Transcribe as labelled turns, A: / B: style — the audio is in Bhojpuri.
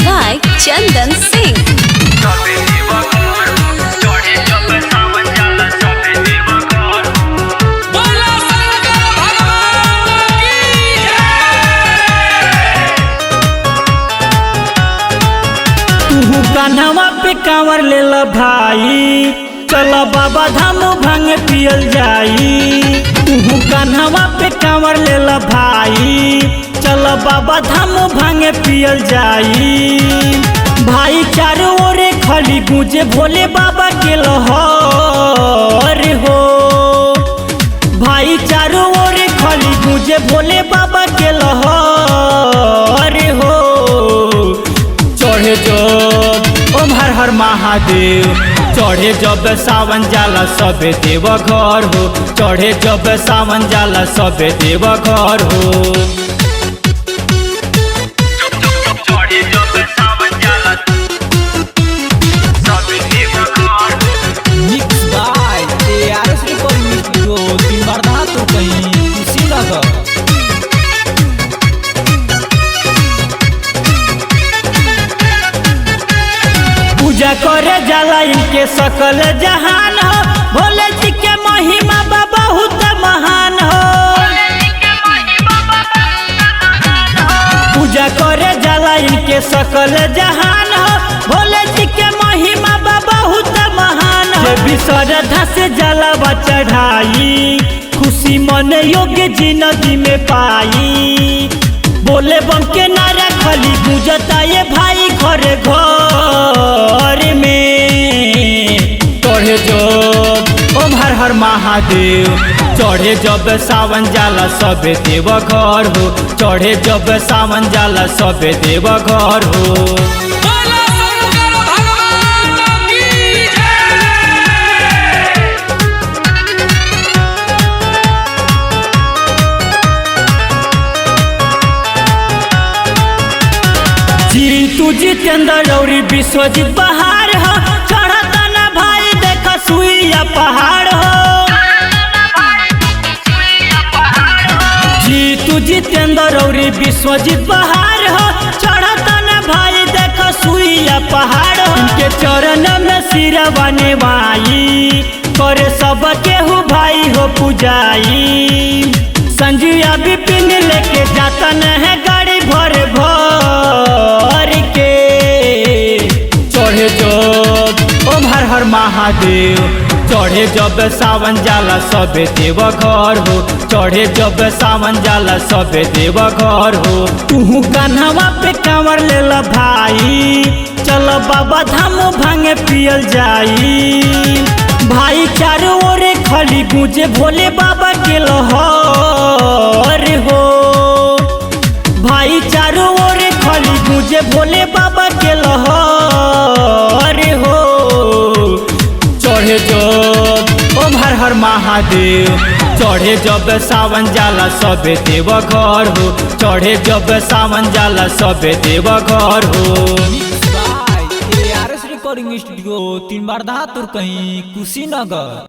A: by Chandan Singh.
B: कान्हवा पे कांवर ले ला भाई, चलो बाबा धाम भांग पियल जाई। तू कान्हवा पे कांवर ले ला भाई, चलो बाबा धाम भांग पियल जाई। भाई चारों ओरे खाली गूंजे भोले बाबा के लहर हो। भाई चारों ओरे खाली गूंजे भोले बाबा के लहर हो। चढ़े जब ओम हर हर महादेव, चढ़े जब सावन जाला सबे देव घर हो। चढ़े जब सावन जाला सबे देव घर हो।
C: Mix by ARS recording studio तीन बार दा तो कहीं खुशी लगा।
B: पूजा करे जाला इनके सकल जहान हो। भोले जी के महिमा बा बहुत महान हो। पूजा करे जाला इनके सकल जहान हो। भोले जी के महिमा बा बहुत महान हो। भी श्रद्धा से जलावा चढ़ाई, खुशी मन योग्य जिंदगी में पाई। बोले बम के नारा खाली गूंजता ये भाई घर घर में। चढ़े जब ओम हर हर महादेव, चढ़े जब सावन जाला सबे देव घर हो। चढ़े जब सावन जाला सबे देव घर हो। तू जितेंद्र और विश्वजीत बहार हो। चढ़ता ना भाई देखा सुइया पहाड़ हो। जी तू जितेंद्र और विश्वजीत बहार हो। चढ़ता ना भाई देखा सुइया पहाड़ हो। उनके चरण में सिरवा नेवाई, करे सब केहू भाई हो पुजाई। संजिया विपिन लेके जाता न है गाड़ी भर भर के। चढ़े जब ओम हर हर महादेव, चढ़े जब सावन जाला सबे देव घर हो। चढ़े जब सावन जाला सबे देव घर हो। तू कान्हवा पे कांवर ले ला भाई, चलो बाबा धाम भांग पियल जाई। भाई चारों ओरे खाली गूंजे भोले बाबा के लहर हो। भाई चारों ओरे खाली गूंजे भोले बाबा के लहर हो। चढ़े जब ओम हर हर महादेव, चढ़े जब सावन जाला सबे देव घर हो। चढ़े जब सावन जाला सबे देव घर हो।
C: Mix by ARS recording studio तीन बार दा तो कहीं खुशी नगर।